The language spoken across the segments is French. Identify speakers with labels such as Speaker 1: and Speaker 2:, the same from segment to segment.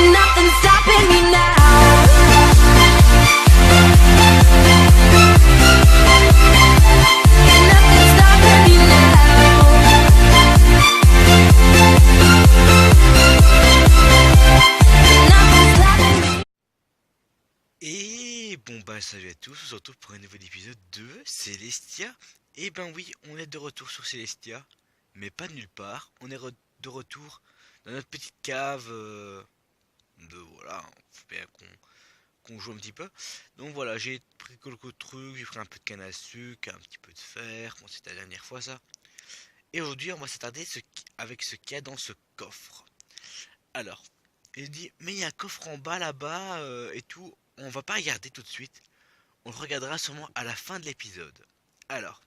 Speaker 1: And nothing's stopping me now.
Speaker 2: Et bon bah salut à tous, on se retrouve pour un nouvel épisode de Celestia. Et ben oui, on est de retour sur Celestia, mais pas nulle part. On est de retour dans notre petite cave voilà, faut bien qu'on joue un petit peu. Donc voilà, j'ai pris quelques trucs, j'ai pris un peu de canne à sucre, un petit peu de fer, bon c'était la dernière fois ça. Et aujourd'hui on va s'attarder avec ce qu'il y a dans ce coffre. Alors, il dit, mais il y a un coffre en bas là-bas et tout. On va pas regarder tout de suite. On le regardera sûrement à la fin de l'épisode. Alors,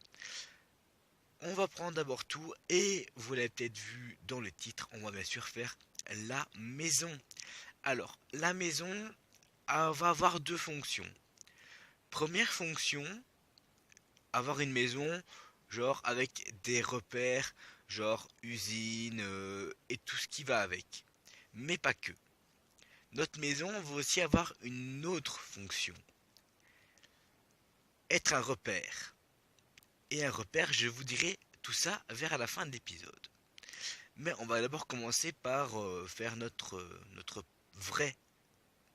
Speaker 2: on va prendre d'abord tout. Et vous l'avez peut-être vu dans le titre, on va bien sûr faire la maison. Alors, la maison va avoir deux fonctions. Première fonction, avoir une maison genre avec des repères, genre usine et tout ce qui va avec. Mais pas que. Notre maison va aussi avoir une autre fonction. Être un repère. Et un repère, je vous dirai tout ça vers la fin de l'épisode. Mais on va d'abord commencer par faire notre vraie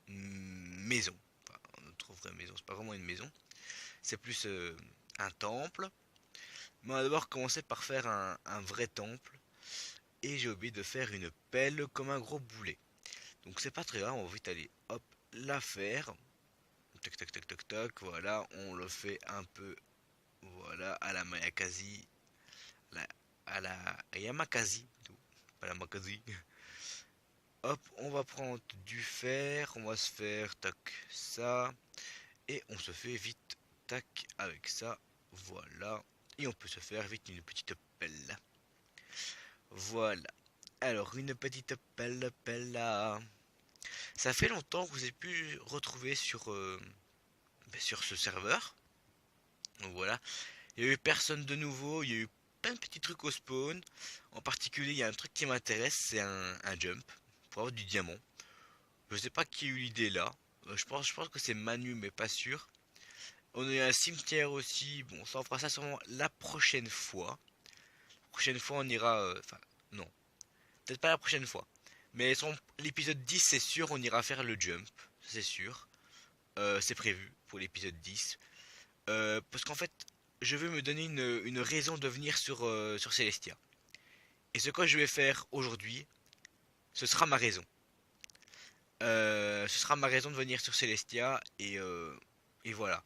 Speaker 2: maison. Enfin, notre vraie maison, c'est pas vraiment une maison. C'est plus un temple. Mais on va d'abord commencer par faire un vrai temple. Et j'ai oublié de faire une pelle comme un gros boulet. Donc c'est pas très grave, on va vite aller, hop, la faire. Tac tac tac tac tac, voilà, on le fait un peu, voilà, à la Mayakazi, à la Yamakasi, pas la Makazi. Hop, on va prendre du fer, on va se faire, tac, ça, et on se fait vite, tac, avec ça, voilà, et on peut se faire vite une petite pelle. Voilà, alors une petite pelle là. Ça fait longtemps que vous avez pu retrouver sur ce serveur. Donc voilà. Il y a eu personne de nouveau. Il y a eu plein de petits trucs au spawn. En particulier, il y a un truc qui m'intéresse. C'est un jump. Pour avoir du diamant. Je sais pas qui a eu l'idée là. Je pense que c'est Manu, mais pas sûr. On a eu un cimetière aussi. Bon, ça on fera ça sûrement la prochaine fois. La prochaine fois, on ira. Enfin, non. Peut-être pas la prochaine fois. Mais sur l'épisode 10, c'est sûr, on ira faire le jump. C'est sûr. C'est prévu pour l'épisode 10. Parce qu'en fait, je veux me donner une raison de venir sur Celestia. Et ce que je vais faire aujourd'hui, ce sera ma raison. Ce sera ma raison de venir sur Celestia et voilà.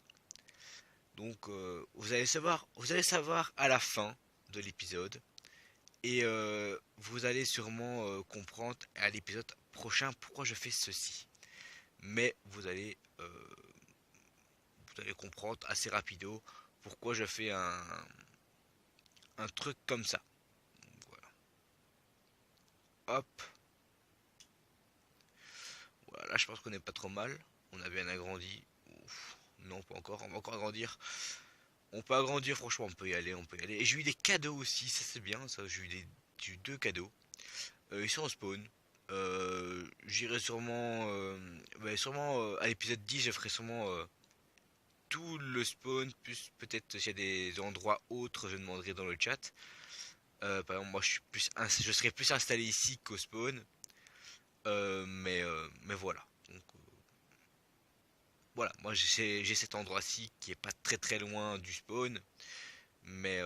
Speaker 2: Donc vous allez savoir à la fin de l'épisode. Et vous allez sûrement comprendre à l'épisode prochain pourquoi je fais ceci. Mais vous allez comprendre assez rapido pourquoi je fais un truc comme ça. Voilà. Hop. Voilà, je pense qu'on n'est pas trop mal. On a bien agrandi. Ouf. Non, pas encore. On va encore agrandir. On peut agrandir, franchement, on peut y aller, on peut y aller. Et j'ai eu des cadeaux aussi, ça c'est bien, ça. J'ai eu deux cadeaux. Ils sont en spawn. J'irai sûrement, à l'épisode 10, je ferai sûrement tout le spawn, plus peut-être s'il y a des endroits autres, je demanderai dans le chat. Par exemple, moi je serai plus installé ici qu'au spawn. Mais voilà. Donc, voilà, moi j'ai cet endroit-ci qui est pas très très loin du spawn, mais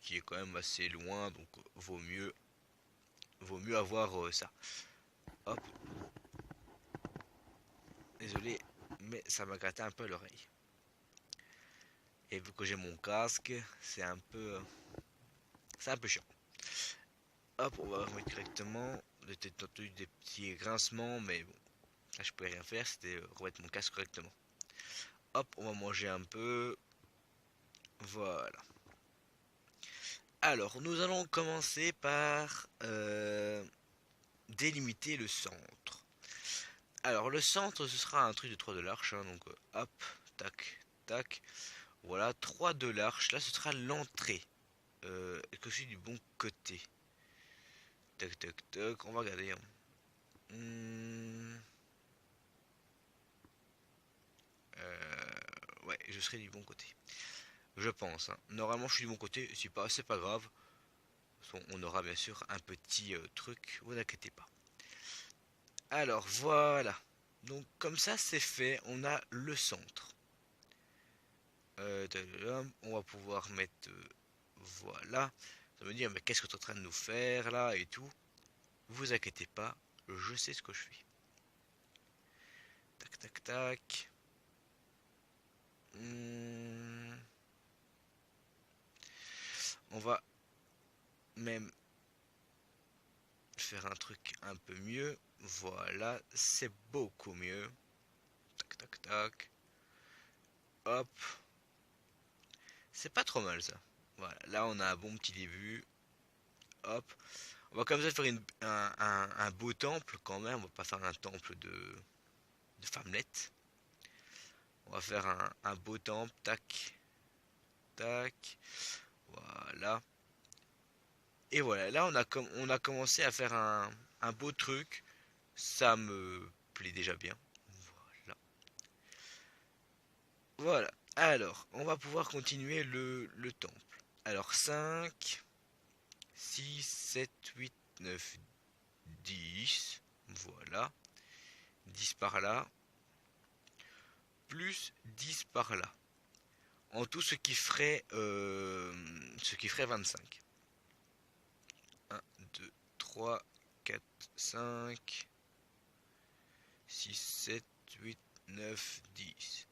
Speaker 2: qui est quand même assez loin, donc vaut mieux avoir ça. Hop. Désolé, mais ça m'a gratté un peu l'oreille. Et vu que j'ai mon casque, c'est un peu chiant. Hop, on va remettre correctement. J'ai entendu des petits grincements, mais bon, là je pouvais rien faire, c'était remettre mon casque correctement. Hop, on va manger un peu. Voilà. Alors, nous allons commencer par délimiter le centre. Alors, le centre, ce sera un truc de 3 de l'arche. Hein, donc, hop, tac, tac. Voilà, 3 de l'arche. Là, ce sera l'entrée. Est-ce que je suis du bon côté? Tac, tac, tac. On va regarder. Hein. je serai du bon côté. Je pense, hein. Normalement je suis du bon côté, si pas c'est pas grave. On aura bien sûr un petit truc, vous inquiétez pas. Alors voilà. Donc comme ça c'est fait, on a le centre. On va pouvoir mettre voilà. Ça veut dire mais qu'est-ce que tu es en train de nous faire là et tout. Vous inquiétez pas, je sais ce que je fais. Tac tac tac. On va même faire un truc un peu mieux. Voilà, c'est beaucoup mieux. Tac tac tac. Hop. C'est pas trop mal ça. Voilà, là on a un bon petit début. Hop. On va comme ça faire un beau temple quand même. On va pas faire un temple de femmelette. On va faire un beau temple. Tac. Tac. Voilà. Et voilà, là on a commencé à faire un beau truc. Ça me plaît déjà bien. Voilà. Voilà. Alors, on va pouvoir continuer le temple. Alors 5, 6, 7, 8, 9, 10. Voilà. 10 par là. Plus 10 par là. En tout ce qui ferait 25. 1, 2, 3, 4, 5, 6, 7, 8, 9, 10.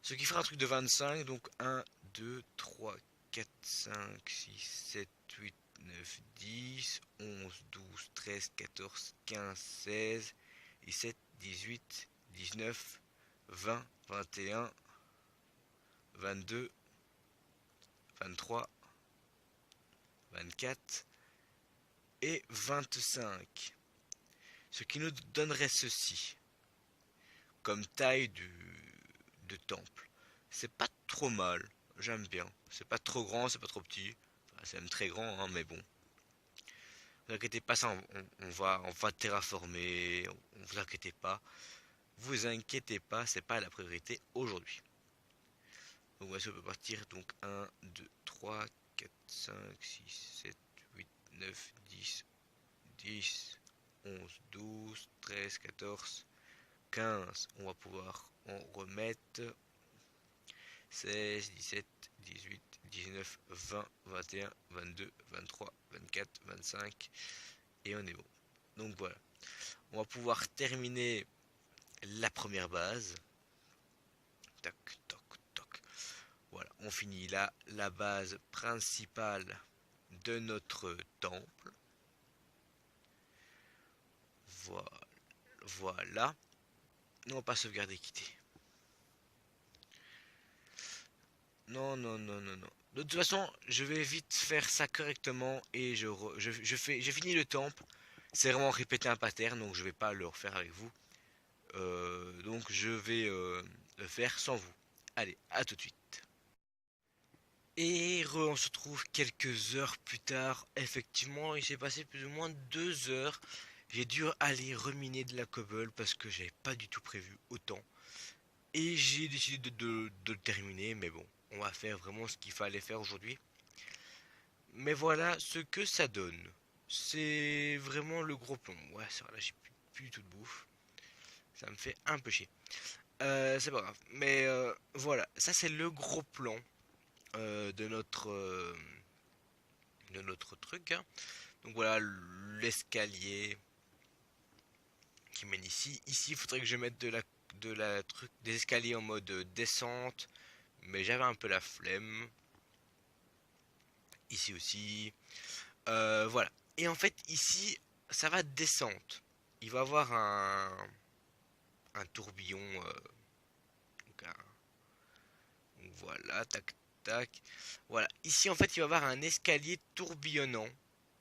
Speaker 2: Ce qui fera un truc de 25, donc 1, 2, 3, 4, 5, 6, 7, 8, 9, 10, 11, 12, 13, 14, 15, 16, 17, 18, 19, 20, 21, 22, 23, 24 et 25. Ce qui nous donnerait ceci comme taille de temple. C'est pas trop mal, j'aime bien. C'est pas trop grand, c'est pas trop petit. Enfin, c'est même très grand, hein, mais bon. Ne vous inquiétez pas, ça, on va terraformer. On vous inquiétez pas. Vous inquiétez pas, c'est pas la priorité aujourd'hui. Donc voici, on peut partir. Donc 1, 2, 3, 4, 5, 6, 7, 8, 9, 10, 10, 11, 12, 13, 14, 15. On va pouvoir en remettre 16, 17, 18, 19, 20, 21, 22, 23, 24, 25 et on est bon. Donc voilà. On va pouvoir terminer la première base. Tac, toc, toc. Voilà, on finit là la base principale de notre temple. Voilà. Voilà. On va pas sauvegarder quitter. Non, non, non, non, non. De toute façon, je vais vite faire ça correctement et j'ai fini le temple. C'est vraiment répéter un pattern, donc je vais pas le refaire avec vous. Donc je vais le faire sans vous. Allez, à tout de suite. Et on se retrouve quelques heures plus tard. Effectivement, il s'est passé plus ou moins 2 heures. J'ai dû aller reminer de la cobble parce que j'avais pas du tout prévu autant. Et j'ai décidé de le terminer, mais bon, on va faire vraiment ce qu'il fallait faire aujourd'hui. Mais voilà ce que ça donne. C'est vraiment le gros plomb. Ouais, c'est vrai, là j'ai plus du tout de bouffe. Ça me fait un peu chier. C'est pas grave. Mais voilà, ça c'est le gros plan de notre truc, hein. Donc voilà l'escalier qui mène ici. Ici, il faudrait que je mette des escaliers en mode descente, mais j'avais un peu la flemme. Ici aussi. Voilà. Et en fait, ici, ça va descendre. Il va avoir un tourbillon. Donc voilà, tac, tac. Voilà. Ici, en fait, il va avoir un escalier tourbillonnant.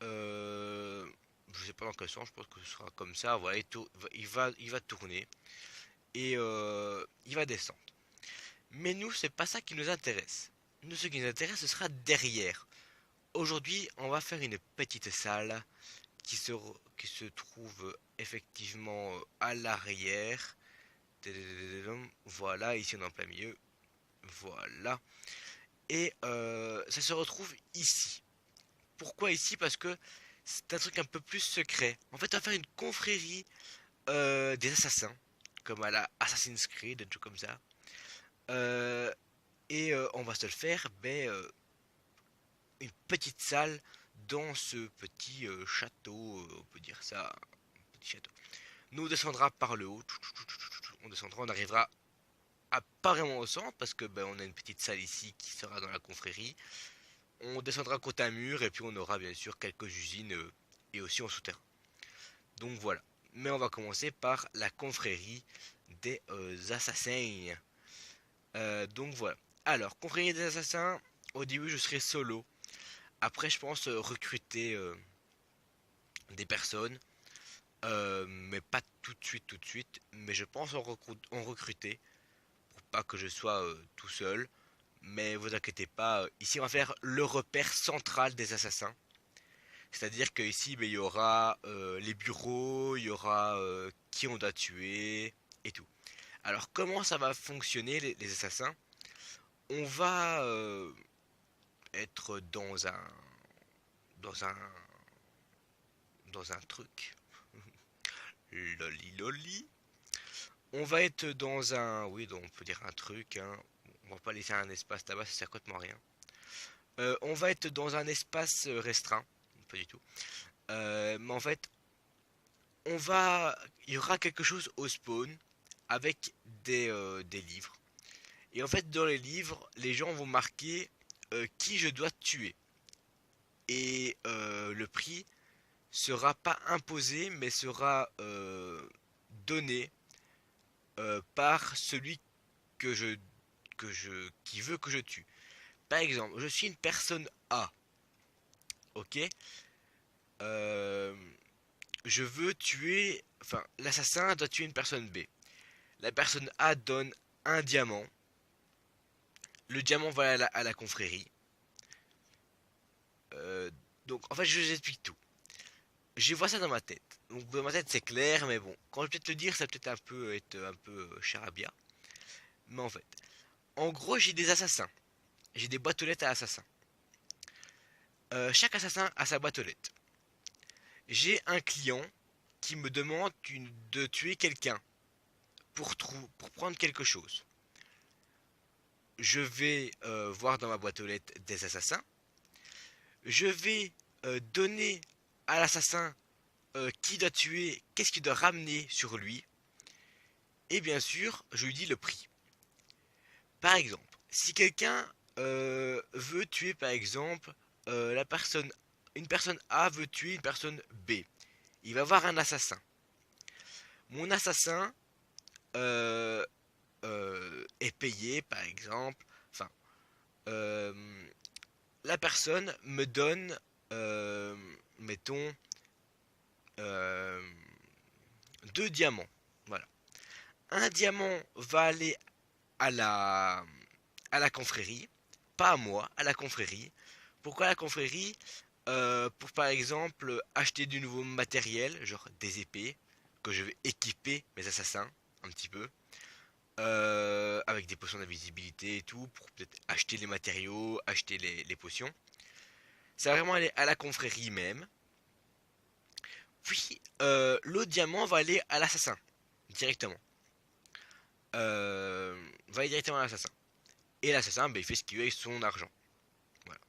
Speaker 2: Je sais pas dans quel sens, je pense que ce sera comme ça. Voilà, il va tourner. Et il va descendre. Mais nous, c'est pas ça qui nous intéresse. Nous, ce qui nous intéresse, ce sera derrière. Aujourd'hui, on va faire une petite salle qui se trouve effectivement à l'arrière. Voilà, ici on est en plein milieu. Voilà. Et ça se retrouve ici. Pourquoi ici? Parce que c'est un truc un peu plus secret. En fait, on va faire une confrérie des assassins, comme à la Assassin's Creed, un truc comme ça. Euh, on va se le faire, une petite salle dans ce petit château, on peut dire ça, un petit château. Nous on descendra par le haut, on descendra, on arrivera à pas vraiment au centre parce que on a une petite salle ici qui sera dans la confrérie. On descendra côte à mur et puis on aura bien sûr quelques usines et aussi en souterrain. Donc voilà. Mais on va commencer par la confrérie des assassins. Donc voilà. Alors, confrérie des assassins, au début je serai solo. Après je pense recruter des personnes. Mais pas tout de suite. Mais je pense en recruter. Pour pas que je sois tout seul. Mais vous inquiétez pas, ici on va faire le repère central des assassins. C'est-à-dire que ici il y aura les bureaux, il y aura qui on doit tuer et tout. Alors comment ça va fonctionner les assassins? On va être dans un dans un truc. Loli loli. On va être dans un, oui, donc on peut dire un truc, hein. On va pas laisser un espace là-bas, ça sert complètement à rien. On va être dans un espace restreint, pas du tout. Mais en fait, il y aura quelque chose au spawn avec des livres. Et en fait, dans les livres, les gens vont marquer qui je dois tuer. Et le prix sera pas imposé, mais sera donné par celui que je, qui veut que je tue. Par exemple, je suis une personne A, ok. Euh, je veux tuer, enfin, l'assassin doit tuer une personne B. La personne A donne un diamant. Le diamant va à la confrérie. Euh, donc, en fait, je vous explique tout. Je vois ça dans ma tête. Donc, dans ma tête, c'est clair, mais bon, quand je vais peut-être le dire, ça va peut-être un peu être un peu charabia. Mais en fait, en gros, j'ai des assassins. J'ai des boîtes aux lettres à assassins. Chaque assassin a sa boîte aux lettres. J'ai un client qui me demande de tuer quelqu'un pour prendre quelque chose. Je vais voir dans ma boîte aux lettres des assassins. Je vais donner à l'assassin qui doit tuer, qu'est-ce qu'il doit ramener sur lui. Et bien sûr, je lui dis le prix. Par exemple, si quelqu'un veut tuer, par exemple, une personne A veut tuer une personne B, il va avoir un assassin. Mon assassin euh, est payé, par exemple. Enfin, euh, la personne me donne, mettons, euh, deux diamants. Voilà. Un diamant va aller à à la confrérie, pas à moi, à la confrérie. Pourquoi la confrérie? Pour par exemple acheter du nouveau matériel, genre des épées, que je vais équiper mes assassins un petit peu. Avec des potions d'invisibilité et tout, pour peut-être acheter les matériaux, acheter les potions. Ça va vraiment aller à la confrérie même. Puis l'autre diamant va aller à l'assassin, directement. Va aller directement à l'assassin. Et l'assassin, il fait ce qu'il veut avec son argent. Voilà.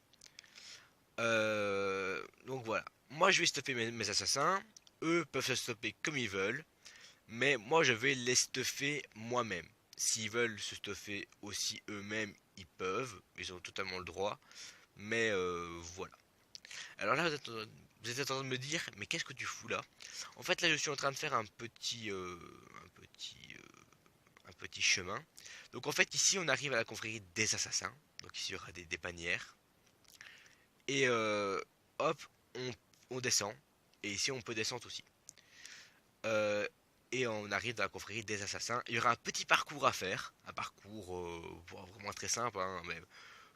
Speaker 2: Donc voilà. Moi, je vais stopper mes assassins. Eux peuvent se stopper comme ils veulent. Mais moi, je vais les stuffer moi-même. S'ils veulent se stuffer aussi eux-mêmes, ils peuvent. Ils ont totalement le droit. Mais voilà. Alors là, vous êtes en train de me dire, mais qu'est-ce que tu fous là? En fait, là, je suis en train de faire un petit chemin. Donc en fait, ici, on arrive à la confrérie des assassins. Donc ici, il y aura des bannières. Et hop, on, on descend. Et ici, on peut descendre aussi. Euh, et on arrive dans la confrérie des assassins. Il y aura un petit parcours à faire. Un parcours vraiment très simple. Hein, mais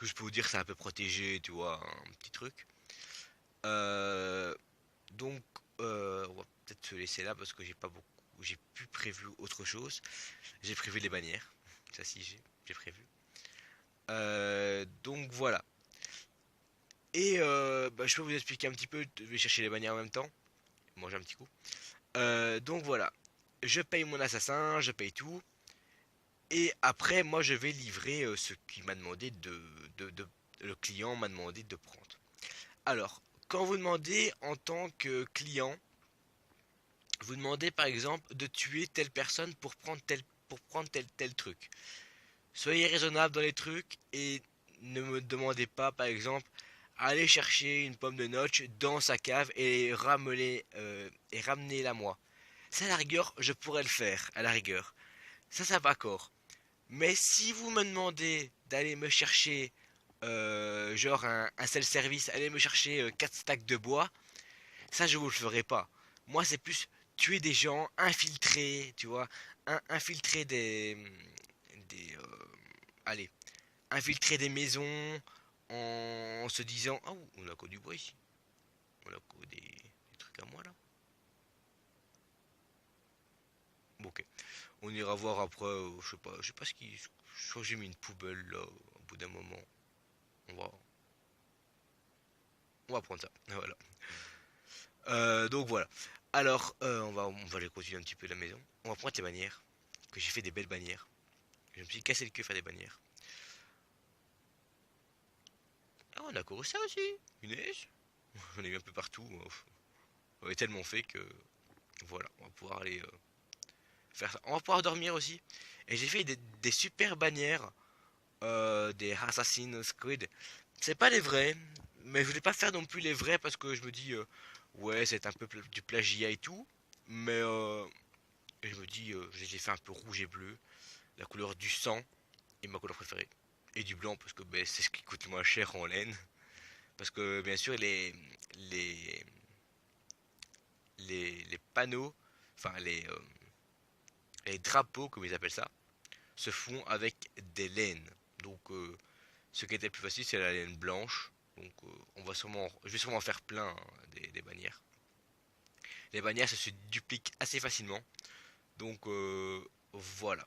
Speaker 2: juste pour vous dire, c'est un peu protégé, tu vois, un petit truc. Euh, donc, on va peut-être se laisser là parce que j'ai pas beaucoup. J'ai plus prévu autre chose. J'ai prévu les bannières. Ça, si, j'ai prévu. Donc voilà. Et bah, je peux vous expliquer un petit peu. Je vais chercher les bannières en même temps. Manger un petit coup. Donc voilà. Je paye mon assassin, je paye tout. Et après, moi, je vais livrer ce qu'il m'a demandé le client m'a demandé de prendre. Alors, quand vous demandez en tant que client, vous demandez par exemple de tuer telle personne pour prendre tel truc. Soyez raisonnable dans les trucs et ne me demandez pas par exemple aller chercher une pomme de notch dans sa cave et ramenez-la moi. Ça à la rigueur, je pourrais le faire à la rigueur. Ça va encore. Mais si vous me demandez d'aller me chercher genre un self-service, aller me chercher 4 stacks de bois, ça je vous le ferai pas. Moi c'est plus tuer des gens, infiltrer, tu vois, infiltrer des allez, infiltrer des maisons en se disant ah on a quoi du bois ici, on a quoi des trucs à moi là. Bon, ok, on ira voir après, je sais pas ce qui, je crois que j'ai mis une poubelle là au bout d'un moment. On va, on va prendre ça, voilà. Donc voilà. Alors, on va aller continuer un petit peu la maison. On va prendre les bannières. Que j'ai fait des belles bannières. Je me suis cassé le cul à faire des bannières. Ah, on a couru ça aussi. Une neige. J'en ai eu un peu partout. On avait tellement fait que voilà, on va pouvoir aller faire ça. On va pouvoir dormir aussi. Et j'ai fait des super bannières des Assassin's Creed. C'est pas les vrais, mais je voulais pas faire non plus les vrais parce que je me dis ouais, c'est un peu du plagiat et tout. Mais je me dis, je les ai fait un peu rouge et bleu, la couleur du sang est ma couleur préférée. Et du blanc parce que ben, c'est ce qui coûte le moins cher en laine. Parce que bien sûr les, les panneaux, enfin les drapeaux comme ils appellent ça, se font avec des laines. Donc ce qui était le plus facile c'est la laine blanche. Donc je vais sûrement faire plein hein, des bannières. Les bannières ça se duplique assez facilement. Donc voilà.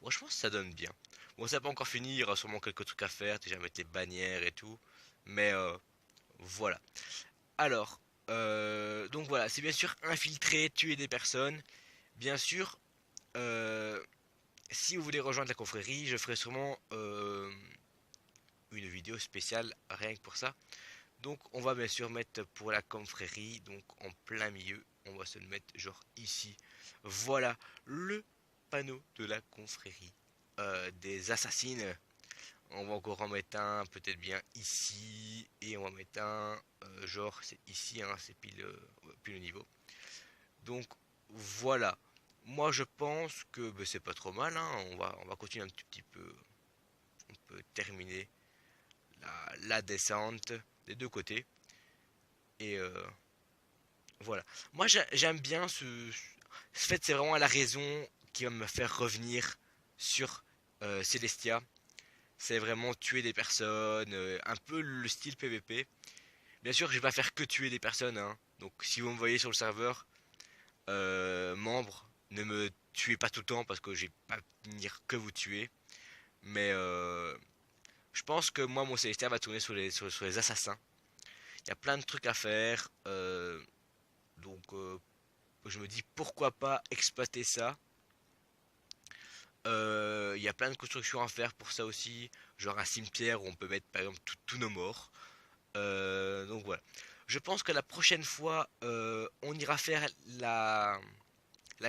Speaker 2: Franchement ça donne bien. Bon ça n'a pas encore fini, il y aura sûrement quelques trucs à faire, déjà mettre les bannières et tout. Mais voilà. Alors, donc voilà, c'est bien sûr infiltrer, tuer des personnes. Bien sûr, euh, si vous voulez rejoindre la confrérie, je ferai sûrement une vidéo spéciale rien que pour ça. Donc on va bien sûr mettre pour la confrérie, donc en plein milieu, on va se le mettre genre ici. Voilà le panneau de la confrérie des assassines. On va encore en mettre un peut-être bien ici et on va mettre un genre c'est ici, hein, c'est pile le niveau. Donc voilà. Moi je pense que ben, c'est pas trop mal, hein. On va continuer un petit peu. On peut terminer la descente des deux côtés. Et voilà. Moi j'aime bien ce fait, c'est vraiment la raison qui va me faire revenir sur Celestia. C'est vraiment tuer des personnes, un peu le style PVP. Bien sûr, je vais pas faire que tuer des personnes, hein. Donc si vous me voyez sur le serveur, membre, ne me tuez pas tout le temps parce que je vais pas venir que vous tuer. Mais je pense que moi, mon Celestia va tourner sur les assassins. Il y a plein de trucs à faire. Donc je me dis pourquoi pas exploiter ça. Il y a plein de constructions à faire pour ça aussi. Genre un cimetière où on peut mettre par exemple tous nos morts. Donc voilà. Je pense que la prochaine fois, on ira faire la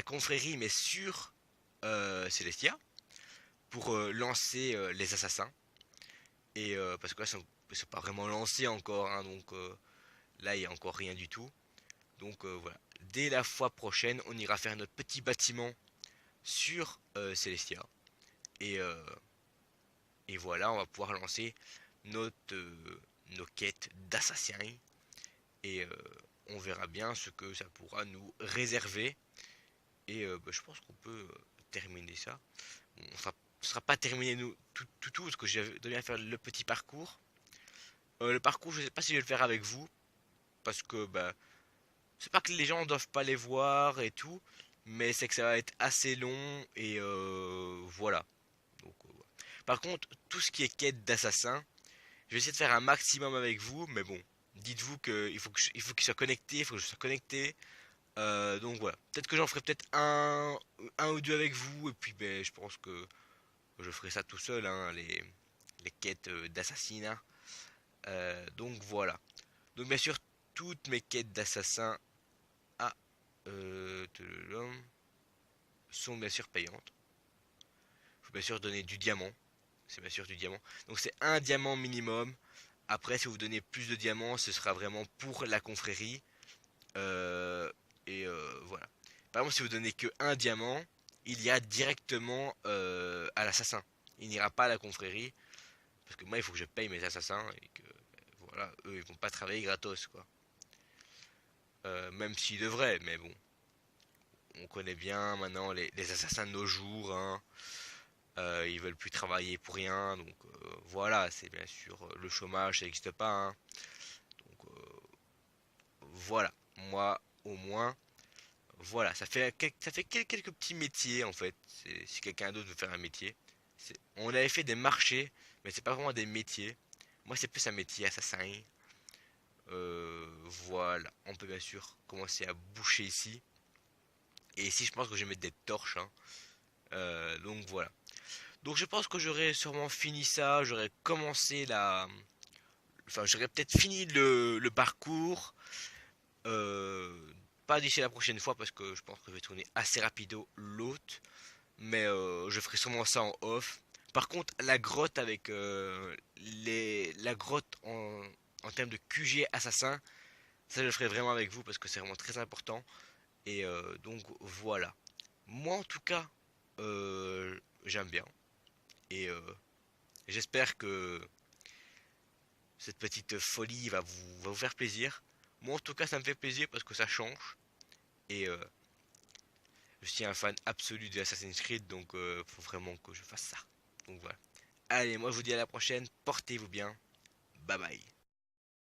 Speaker 2: confrérie, mais sur Celestia, pour lancer les assassins. Et parce que là, ils sont pas vraiment lancés encore, hein, donc là, il n'y a encore rien du tout. Donc voilà. Dès la fois prochaine, on ira faire notre petit bâtiment sur Celestia. Et, euh, et voilà, on va pouvoir lancer nos quêtes d'assassins. Et on verra bien ce que ça pourra nous réserver. Et bah, je pense qu'on peut terminer ça. Bon, ce sera pas terminé tout parce que je dois bien faire le petit parcours. Le parcours, je sais pas si je vais le faire avec vous. Parce que bah, c'est pas que les gens doivent pas les voir et tout. Mais c'est que ça va être assez long. Et voilà. Donc, ouais. Par contre, tout ce qui est quête d'assassin, je vais essayer de faire un maximum avec vous, mais bon, dites-vous il faut qu'il soit connecté, il faut que je sois connecté. Donc voilà, peut-être que j'en ferai peut-être un ou deux avec vous, et puis ben, je pense que je ferai ça tout seul, hein, les quêtes d'assassinat. Donc voilà. Donc bien sûr, toutes mes quêtes d'assassin ah, tadadam, sont bien sûr payantes. Il faut bien sûr donner du diamant. C'est bien sûr du diamant. Donc c'est un diamant minimum. Après, si vous donnez plus de diamants, ce sera vraiment pour la confrérie. Voilà. Par exemple, si vous donnez que un diamant, il y a directement à l'assassin. Il n'ira pas à la confrérie. Parce que moi, il faut que je paye mes assassins. Et que, voilà, eux, ils vont pas travailler gratos, quoi. Même s'ils devraient, mais bon. On connaît bien maintenant les assassins de nos jours, hein. Ils veulent plus travailler pour rien, donc voilà, c'est bien sûr le chômage, ça n'existe pas, hein. Donc voilà, moi au moins, voilà, ça fait quelques petits métiers en fait. Si quelqu'un d'autre veut faire un métier, on avait fait des marchés, mais c'est pas vraiment des métiers. Moi c'est plus un métier assassin. Voilà, on peut bien sûr commencer à boucher ici. Et ici je pense que je vais mettre des torches, hein. Donc voilà. Donc je pense que j'aurais sûrement fini ça, j'aurais commencé la... Enfin j'aurais peut-être fini le parcours. Pas d'ici la prochaine fois parce que je pense que je vais tourner assez rapido l'autre. Mais je ferai sûrement ça en off. Par contre la grotte avec la grotte en termes de QG assassin, ça je le ferai vraiment avec vous parce que c'est vraiment très important. Et donc voilà. Moi en tout cas, j'aime bien. Et j'espère que cette petite folie va vous faire plaisir. Moi en tout cas ça me fait plaisir parce que ça change. Et je suis un fan absolu de Assassin's Creed, donc faut vraiment que je fasse ça. Donc voilà. Allez, moi je vous dis à la prochaine, portez-vous bien. Bye bye.